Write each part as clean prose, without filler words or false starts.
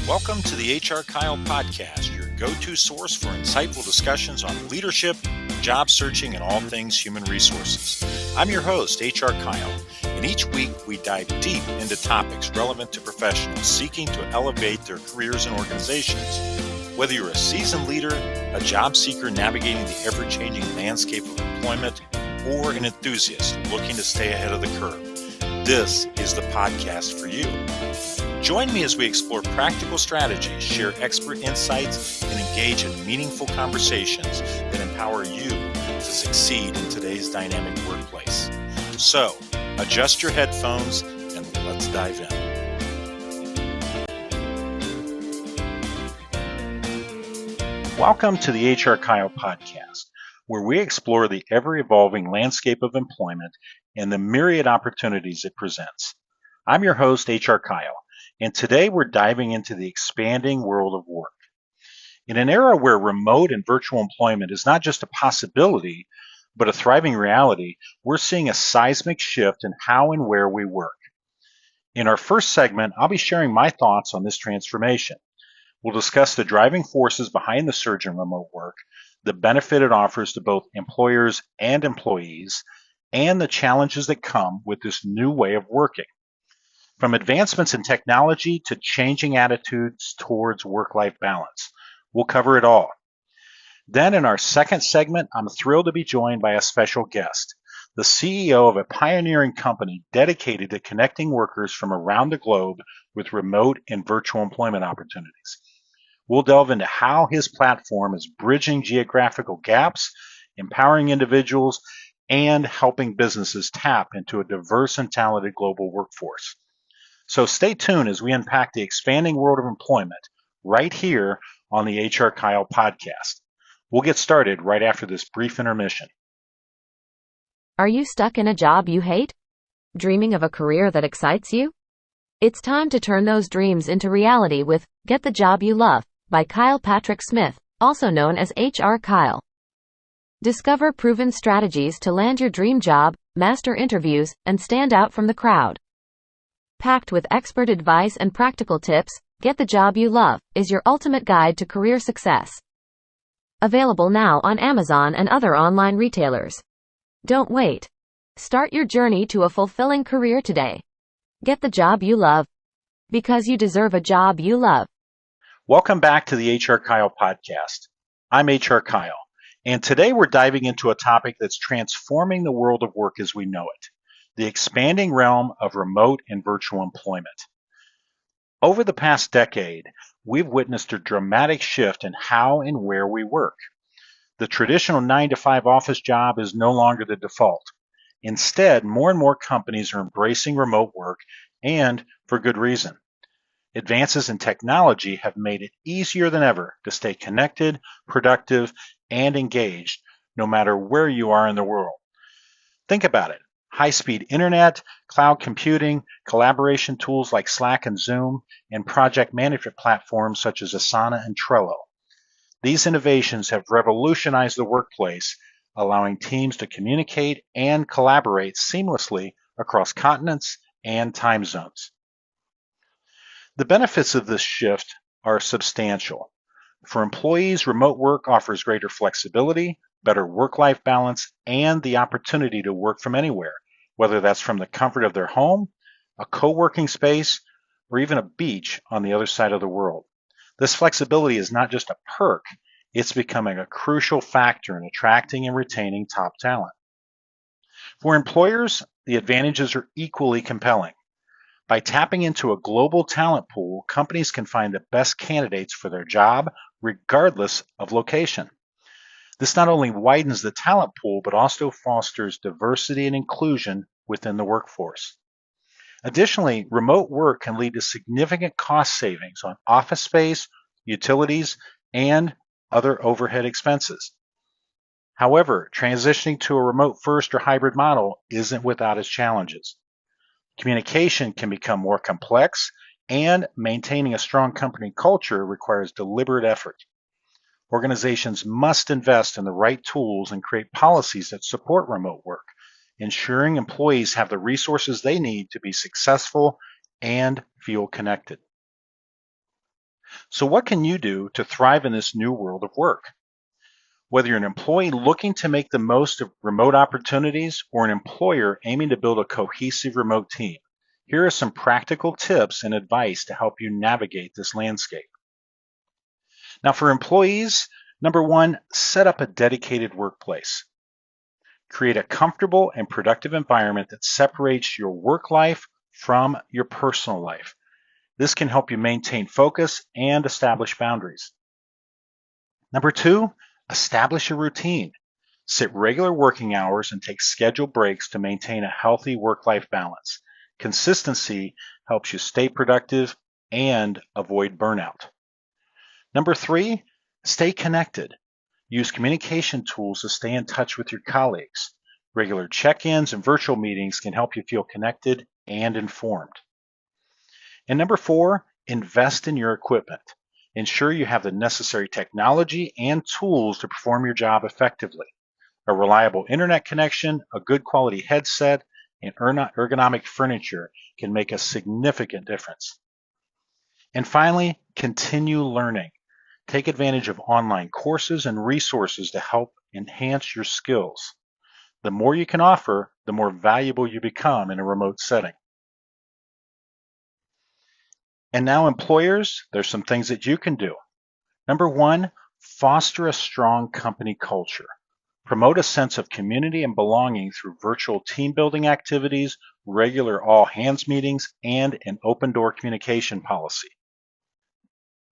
Welcome to the HRKyle Podcast, your go-to source for insightful discussions on leadership, job searching, and all things human resources. I'm your host, HRKyle, and each week we dive deep into topics relevant to professionals seeking to elevate their careers and organizations. Whether you're a seasoned leader, a job seeker navigating the ever-changing landscape of employment, or an enthusiast looking to stay ahead of the curve, this is the podcast for you. Join me as we explore practical strategies, share expert insights, and engage in meaningful conversations that empower you to succeed in today's dynamic workplace. So, adjust your headphones and let's dive in. Welcome to the HRKyle Podcast, where we explore the ever-evolving landscape of employment and the myriad opportunities it presents. I'm your host, HRKyle. And today we're diving into the expanding world of work. In an era where remote and virtual employment is not just a possibility, but a thriving reality, we're seeing a seismic shift in how and where we work. In our first segment, I'll be sharing my thoughts on this transformation. We'll discuss the driving forces behind the surge in remote work, the benefit it offers to both employers and employees, and the challenges that come with this new way of working. From advancements in technology to changing attitudes towards work-life balance. We'll cover it all. Then in our second segment, I'm thrilled to be joined by a special guest, the CEO of a pioneering company dedicated to connecting workers from around the globe with remote and virtual employment opportunities. We'll delve into how his platform is bridging geographical gaps, empowering individuals, and helping businesses tap into a diverse and talented global workforce. So stay tuned as we unpack the expanding world of employment right here on the HRKyle Podcast. We'll get started right after this brief intermission. Are you stuck in a job you hate? Dreaming of a career that excites you? It's time to turn those dreams into reality with Get the Job You Love by Kyle Patrick Smith, also known as HRKyle. Discover proven strategies to land your dream job, master interviews, and stand out from the crowd. Packed with expert advice and practical tips, Get the Job You Love is your ultimate guide to career success. Available now on Amazon and other online retailers. Don't wait. Start your journey to a fulfilling career today. Get the job you love, because you deserve a job you love. Welcome back to the HRKyle Podcast. I'm HRKyle, and today we're diving into a topic that's transforming the world of work as we know it. The expanding realm of remote and virtual employment. Over the past decade, we've witnessed a dramatic shift in how and where we work. The traditional 9-to-5 office job is no longer the default. Instead, more and more companies are embracing remote work, and for good reason. Advances in technology have made it easier than ever to stay connected, productive, and engaged, no matter where you are in the world. Think about it. High-speed internet, cloud computing, collaboration tools like Slack and Zoom, and project management platforms such as Asana and Trello. These innovations have revolutionized the workplace, allowing teams to communicate and collaborate seamlessly across continents and time zones. The benefits of this shift are substantial. For employees, remote work offers greater flexibility, better work-life balance, and the opportunity to work from anywhere, whether that's from the comfort of their home, a co-working space, or even a beach on the other side of the world. This flexibility is not just a perk, it's becoming a crucial factor in attracting and retaining top talent. For employers, the advantages are equally compelling. By tapping into a global talent pool, companies can find the best candidates for their job, regardless of location. This not only widens the talent pool, but also fosters diversity and inclusion within the workforce. Additionally, remote work can lead to significant cost savings on office space, utilities, and other overhead expenses. However, transitioning to a remote-first or hybrid model isn't without its challenges. Communication can become more complex, and maintaining a strong company culture requires deliberate effort. Organizations must invest in the right tools and create policies that support remote work, ensuring employees have the resources they need to be successful and feel connected. So what can you do to thrive in this new world of work? Whether you're an employee looking to make the most of remote opportunities or an employer aiming to build a cohesive remote team, here are some practical tips and advice to help you navigate this landscape. Now, for employees, number one, set up a dedicated workplace. Create a comfortable and productive environment that separates your work life from your personal life. This can help you maintain focus and establish boundaries. Number two, establish a routine. Set regular working hours and take scheduled breaks to maintain a healthy work-life balance. Consistency helps you stay productive and avoid burnout. Number three, stay connected. Use communication tools to stay in touch with your colleagues. Regular check-ins and virtual meetings can help you feel connected and informed. And number four, invest in your equipment. Ensure you have the necessary technology and tools to perform your job effectively. A reliable internet connection, a good quality headset, and ergonomic furniture can make a significant difference. And finally, continue learning. Take advantage of online courses and resources to help enhance your skills. The more you can offer, the more valuable you become in a remote setting. And now, employers, there's some things that you can do. Number one, foster a strong company culture. Promote a sense of community and belonging through virtual team building activities, regular all hands meetings, and an open door communication policy.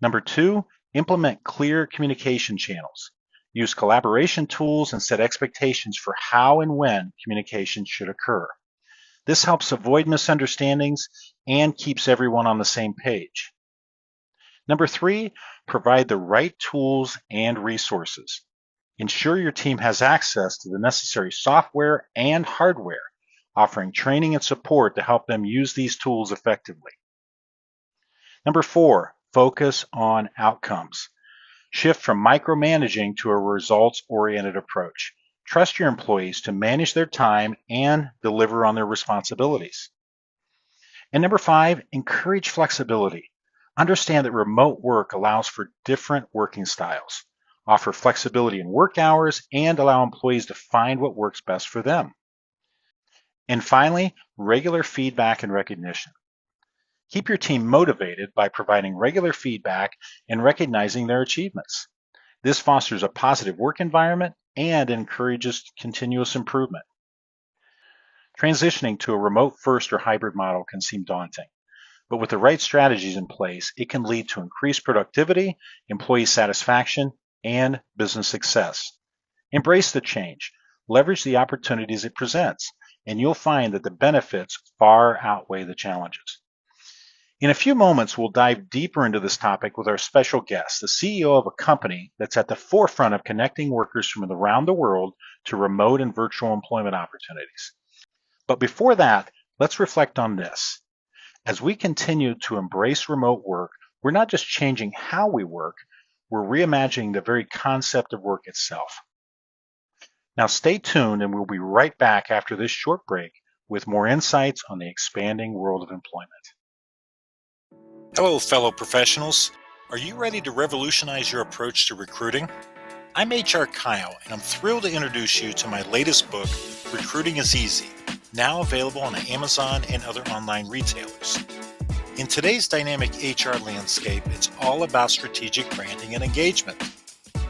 Number two, implement clear communication channels. Use collaboration tools and set expectations for how and when communication should occur. This helps avoid misunderstandings and keeps everyone on the same page. Number three, provide the right tools and resources. Ensure your team has access to the necessary software and hardware, offering training and support to help them use these tools effectively. Number four, focus on outcomes. Shift from micromanaging to a results-oriented approach. Trust your employees to manage their time and deliver on their responsibilities. And number five, encourage flexibility. Understand that remote work allows for different working styles. Offer flexibility in work hours and allow employees to find what works best for them. And finally, regular feedback and recognition. Keep your team motivated by providing regular feedback and recognizing their achievements. This fosters a positive work environment and encourages continuous improvement. Transitioning to a remote first or hybrid model can seem daunting, but with the right strategies in place, it can lead to increased productivity, employee satisfaction, and business success. Embrace the change, leverage the opportunities it presents, and you'll find that the benefits far outweigh the challenges. In a few moments, we'll dive deeper into this topic with our special guest, the CEO of a company that's at the forefront of connecting workers from around the world to remote and virtual employment opportunities. But before that, let's reflect on this. As we continue to embrace remote work, we're not just changing how we work, we're reimagining the very concept of work itself. Now stay tuned and we'll be right back after this short break with more insights on the expanding world of employment. Hello, fellow professionals. Are you ready to revolutionize your approach to recruiting? I'm HRKyle, and I'm thrilled to introduce you to my latest book, Recruiting is Easy, now available on Amazon and other online retailers. In today's dynamic HR landscape, it's all about strategic branding and engagement.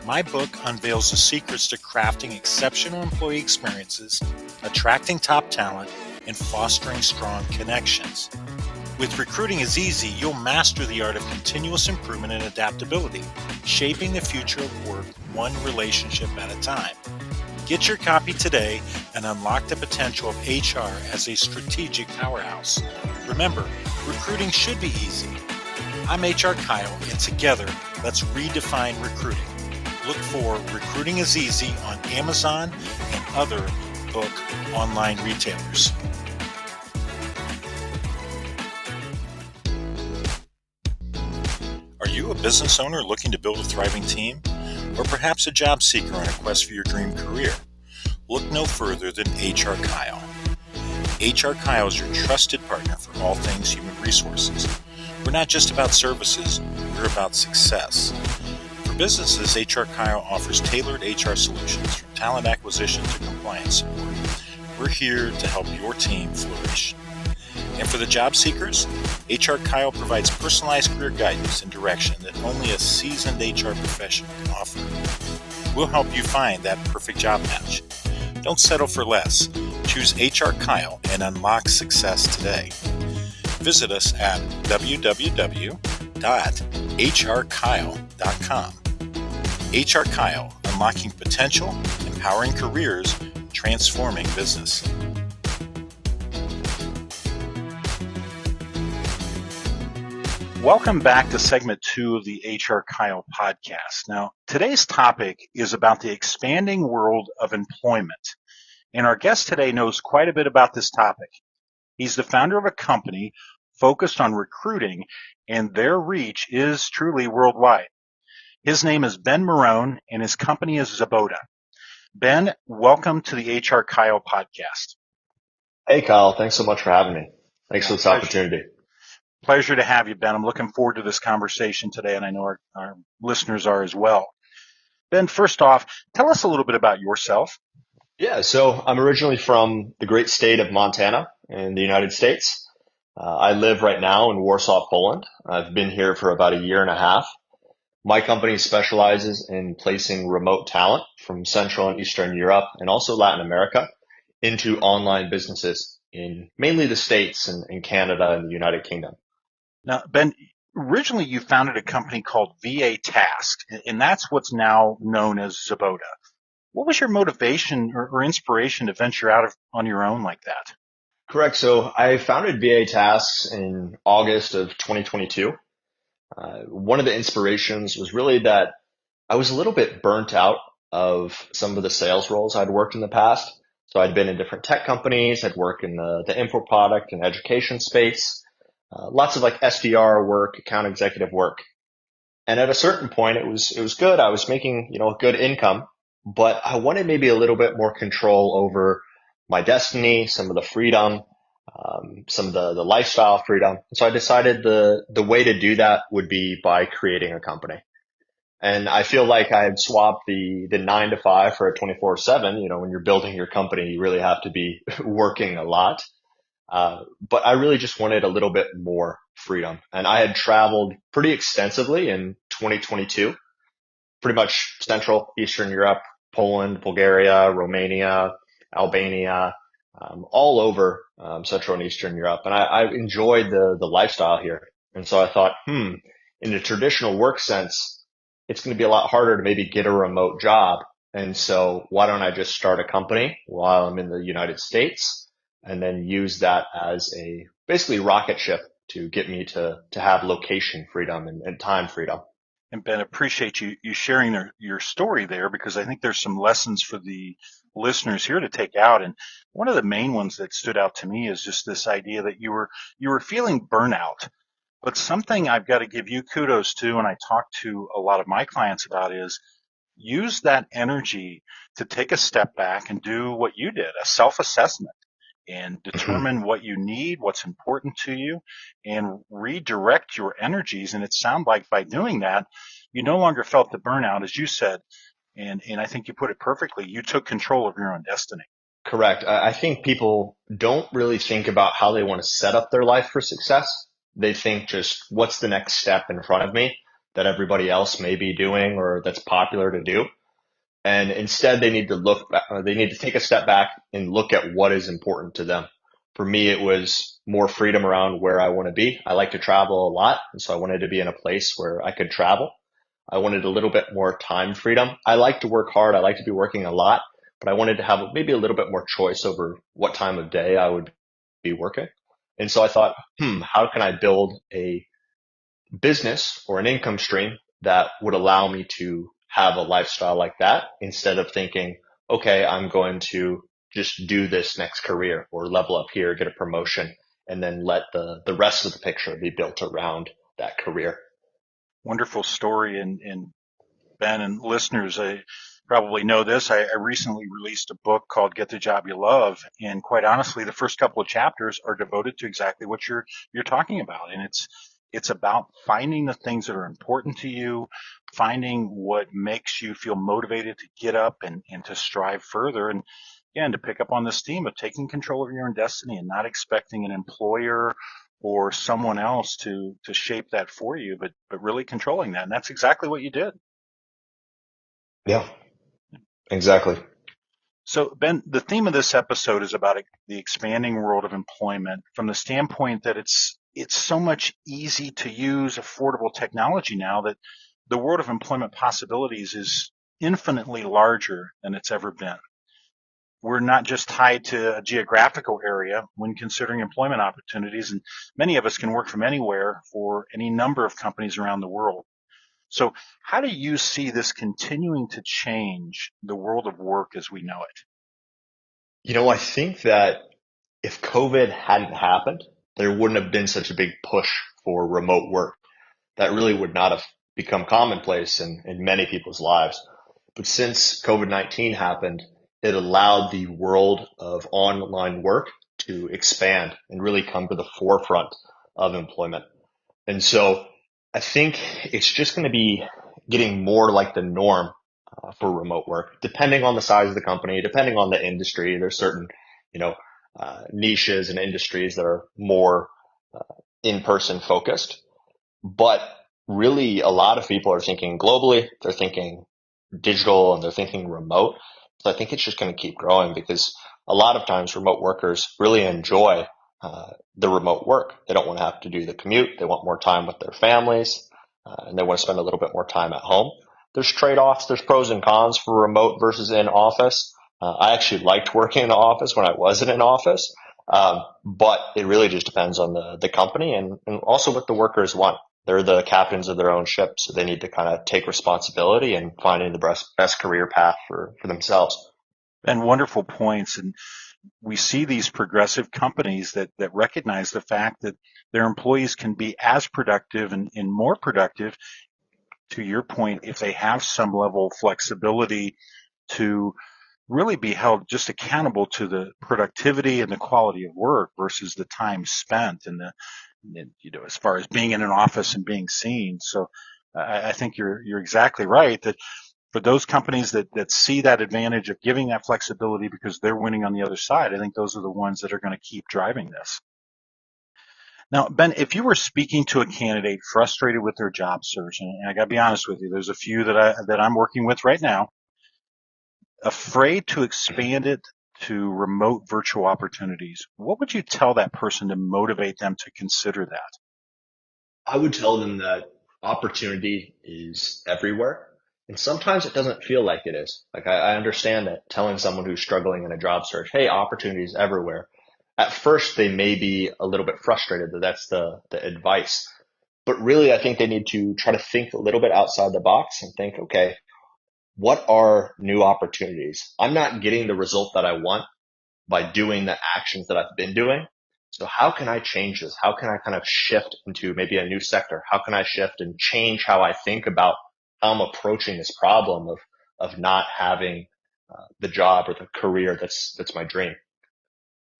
My book unveils the secrets to crafting exceptional employee experiences, attracting top talent, and fostering strong connections. With Recruiting is Easy, you'll master the art of continuous improvement and adaptability, shaping the future of work one relationship at a time. Get your copy today and unlock the potential of HR as a strategic powerhouse. Remember, recruiting should be easy. I'm HRKyle, and together, let's redefine recruiting. Look for Recruiting is Easy on Amazon and other book online retailers. Are you a business owner looking to build a thriving team? Or perhaps a job seeker on a quest for your dream career? Look no further than HRKyle. HRKyle is your trusted partner for all things human resources. We're not just about services, we're about success. For businesses, HRKyle offers tailored HR solutions from talent acquisition to compliance support. We're here to help your team flourish. And for the job seekers, HRKyle provides personalized career guidance and direction that only a seasoned HR professional can offer. We'll help you find that perfect job match. Don't settle for less. Choose HRKyle and unlock success today. Visit us at www.hrkyle.com. HRKyle, unlocking potential, empowering careers, transforming business. Welcome back to segment 2 of the HRKyle podcast. Now, today's topic is about the expanding world of employment. And our guest today knows quite a bit about this topic. He's the founder of a company focused on recruiting, and their reach is truly worldwide. His name is Ben Morone, and his company is Zabota. Ben, welcome to the HRKyle podcast. Hey, Kyle. Thanks so much for having me. Thanks for this opportunity. Pleasure to have you, Ben. I'm looking forward to this conversation today, and I know our listeners are as well. Ben, first off, tell us a little bit about yourself. Yeah, so I'm originally from the great state of Montana in the United States. I live right now in Warsaw, Poland. I've been here for about a year and a half. My company specializes in placing remote talent from Central and Eastern Europe and also Latin America into online businesses in mainly the States and Canada and the United Kingdom. Now, Ben, originally you founded a company called VA Task, and that's what's now known as Zabota. What was your motivation or inspiration to venture out on your own like that? Correct. So I founded VA Tasks in August of 2022. One of the inspirations was really that I was a little bit burnt out of some of the sales roles I'd worked in the past. So I'd been in different tech companies. I'd worked in the info product and education space, lots of like SDR work, account executive work. And at a certain point, it was good. I was making, a good income, but I wanted maybe a little bit more control over my destiny, some of the freedom, some of the lifestyle freedom. So I decided the way to do that would be by creating a company. And I feel like I had swapped the 9 to 5 for a 24/7. When you're building your company, you really have to be working a lot. But I really just wanted a little bit more freedom. And I had traveled pretty extensively in 2022, pretty much Central, Eastern Europe, Poland, Bulgaria, Romania, Albania, all over Central and Eastern Europe. And I enjoyed the lifestyle here. And so I thought, in the traditional work sense, it's going to be a lot harder to maybe get a remote job. And so why don't I just start a company while I'm in the United States and then use that as a basically rocket ship to get me to have location freedom and time freedom. And Ben, appreciate you sharing your story there, because I think there's some lessons for the listeners here to take out. And one of the main ones that stood out to me is just this idea that you were feeling burnout. But something I've got to give you kudos to, and I talk to a lot of my clients about, is use that energy to take a step back and do what you did, a self-assessment, and determine what you need, what's important to you, and redirect your energies. And it sounded like by doing that, you no longer felt the burnout, as you said. And I think you put it perfectly. You took control of your own destiny. Correct. I think people don't really think about how they want to set up their life for success. They think just what's the next step in front of me that everybody else may be doing or that's popular to do. And instead, they need to take a step back and look at what is important to them. For me, it was more freedom around where I want to be. I like to travel a lot, and so I wanted to be in a place where I could travel. I wanted a little bit more time freedom. I like to work hard. I like to be working a lot, but I wanted to have maybe a little bit more choice over what time of day I would be working. And so I thought, how can I build a business or an income stream that would allow me to have a lifestyle like that instead of thinking, okay, I'm going to just do this next career or level up here, get a promotion, and then let the rest of the picture be built around that career. Wonderful story. And Ben and listeners, I probably know this. I recently released a book called Get the Job You Love. And quite honestly, the first couple of chapters are devoted to exactly what you're talking about. And It's about finding the things that are important to you, finding what makes you feel motivated to get up and to strive further. And again, to pick up on this theme of taking control of your own destiny and not expecting an employer or someone else to shape that for you, but really controlling that. And that's exactly what you did. Yeah, exactly. So, Ben, the theme of this episode is about the expanding world of employment from the standpoint that it's so much easy to use, affordable technology now that the world of employment possibilities is infinitely larger than it's ever been. We're not just tied to a geographical area when considering employment opportunities, and many of us can work from anywhere for any number of companies around the world. So, how do you see this continuing to change the world of work as we know it? I think that if COVID hadn't happened, there wouldn't have been such a big push for remote work. That really would not have become commonplace in many people's lives. But since COVID-19 happened, it allowed the world of online work to expand and really come to the forefront of employment. And so I think it's just going to be getting more like the norm for remote work, depending on the size of the company, depending on the industry. There's certain, you know, niches and industries that are more in-person focused. But really, a lot of people are thinking globally, they're thinking digital, and they're thinking remote. So I think it's just going to keep growing because a lot of times remote workers really enjoy the remote work. They don't want to have to do the commute. They want more time with their families, and they want to spend a little bit more time at home. There's trade-offs. There's pros and cons for remote versus in office. I actually liked working in the office when I wasn't in office. But it really just depends on the company and also what the workers want. They're the captains of their own ship, so they need to kind of take responsibility and finding the best career path for themselves. And wonderful points. And we see these progressive companies that recognize the fact that their employees can be as productive and more productive, to your point, if they have some level of flexibility to really be held just accountable to the productivity and the quality of work versus the time spent and as far as being in an office and being seen. So I think you're exactly right that for those companies that see that advantage of giving that flexibility because they're winning on the other side, I think those are the ones that are going to keep driving this. Now, Ben, if you were speaking to a candidate frustrated with their job search, and I got to be honest with you, there's a few that I'm working with right now, afraid to expand it to remote virtual opportunities, what would you tell that person to motivate them to consider that? I would tell them that opportunity is everywhere. And sometimes it doesn't feel like it is. Like I understand that telling someone who's struggling in a job search, hey, opportunity is everywhere. At first, they may be a little bit frustrated that that's the advice. But really, I think they need to try to think a little bit outside the box and think, okay, what are new opportunities? I'm not getting the result that I want by doing the actions that I've been doing. So how can I change this? How can I kind of shift into maybe a new sector? How can I shift and change how I think about how I'm approaching this problem of not having the job or the career that's my dream?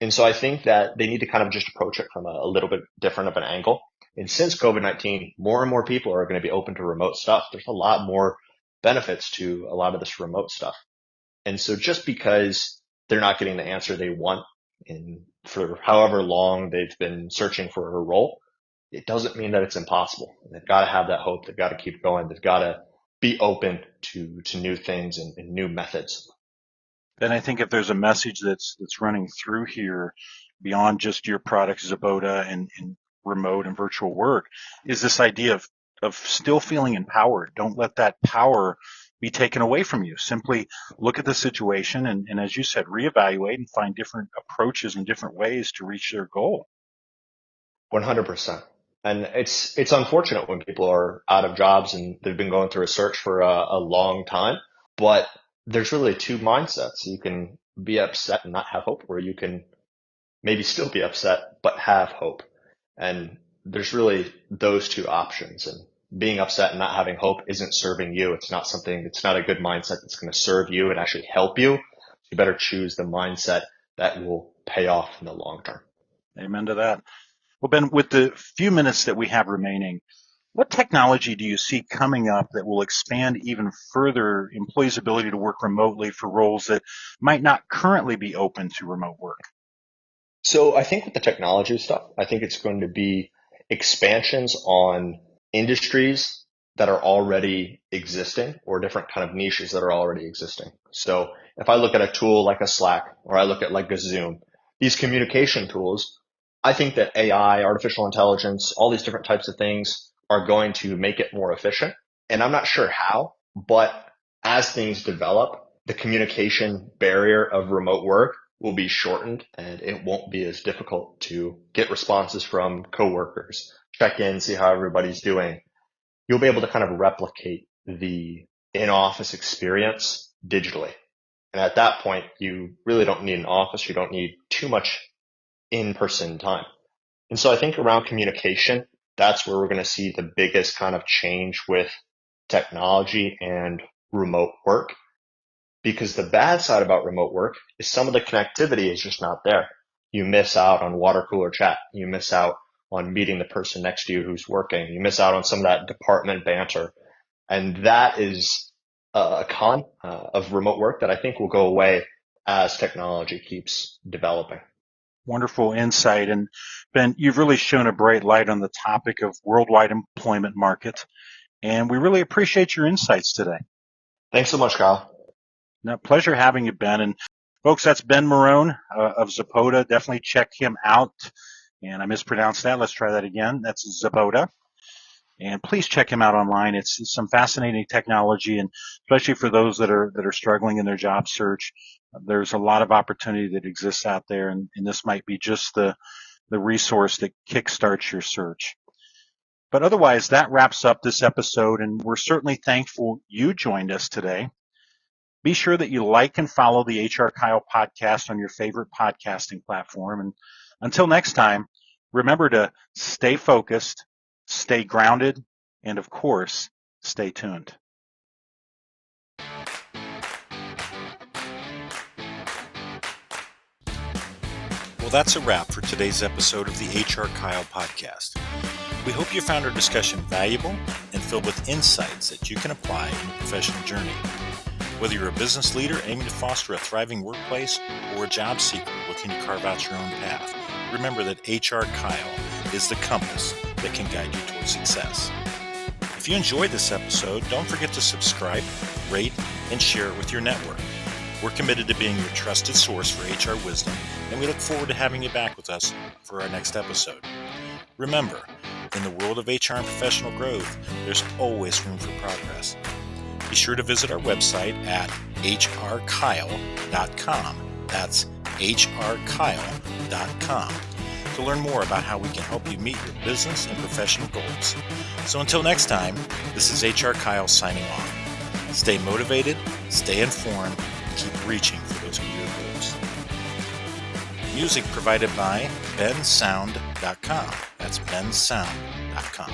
And so I think that they need to kind of just approach it from a little bit different of an angle. And since COVID-19, more and more people are going to be open to remote stuff. There's a lot more benefits to a lot of this remote stuff. And so just because they're not getting the answer they want in for however long they've been searching for a role, it doesn't mean that it's impossible. They've got to have that hope. They've got to keep going. They've got to be open to new things and new methods. Then I think if there's a message that's running through here beyond just your product, Zabota, and remote and virtual work, is this idea of still feeling empowered. Don't let that power be taken away from you. Simply look at the situation and as you said, reevaluate and find different approaches and different ways to reach their goal. 100%. And it's unfortunate when people are out of jobs and they've been going through a search for a long time, but there's really two mindsets. You can be upset and not have hope, or you can maybe still be upset, but have hope. And there's really those two options. And being upset and not having hope isn't serving you. It's not a good mindset that's going to serve you and actually help you. You better choose the mindset that will pay off in the long term. Amen to that. Well, Ben, with the few minutes that we have remaining, what technology do you see coming up that will expand even further employees' ability to work remotely for roles that might not currently be open to remote work? So I think with the technology stuff, I think it's going to be expansions on industries that are already existing or different kind of niches that are already existing. So if I look at a tool like a Slack or I look at like a Zoom, these communication tools, I think that AI, artificial intelligence, all these different types of things are going to make it more efficient. And I'm not sure how, but as things develop, the communication barrier of remote work will be shortened and it won't be as difficult to get responses from coworkers, check in, see how everybody's doing. You'll be able to kind of replicate the in-office experience digitally. And at that point, you really don't need an office. You don't need too much in-person time. And so I think around communication, that's where we're going to see the biggest kind of change with technology and remote work. Because the bad side about remote work is some of the connectivity is just not there. You miss out on water cooler chat. You miss out on meeting the person next to you who's working. You miss out on some of that department banter. And that is a con of remote work that I think will go away as technology keeps developing. Wonderful insight. And Ben, you've really shown a bright light on the topic of worldwide employment market. And we really appreciate your insights today. Thanks so much, Kyle. Now, pleasure having you, Ben. And folks, that's Ben Morone of Zabota. Definitely check him out. And I mispronounced that. Let's try that again. That's Zabota. And please check him out online. It's some fascinating technology, and especially for those that are struggling in their job search, there's a lot of opportunity that exists out there, and this might be just the resource that kickstarts your search. But otherwise, that wraps up this episode, and we're certainly thankful you joined us today. Be sure that you like and follow the HRKyle podcast on your favorite podcasting platform. And until next time, remember to stay focused, stay grounded, and of course, stay tuned. Well, that's a wrap for today's episode of the HRKyle Podcast. We hope you found our discussion valuable and filled with insights that you can apply in your professional journey. Whether you're a business leader aiming to foster a thriving workplace or a job seeker looking to carve out your own path, remember that HRKyle is the compass that can guide you towards success. If you enjoyed this episode, don't forget to subscribe, rate, and share it with your network. We're committed to being your trusted source for HR wisdom, and we look forward to having you back with us for our next episode. Remember, in the world of HR and professional growth, there's always room for progress. Be sure to visit our website at HRKyle.com. That's HRKyle.com to learn more about how we can help you meet your business and professional goals. So until next time, this is HR Kyle signing off. Stay motivated, stay informed, and keep reaching for those career goals. Music provided by bensound.com. That's bensound.com.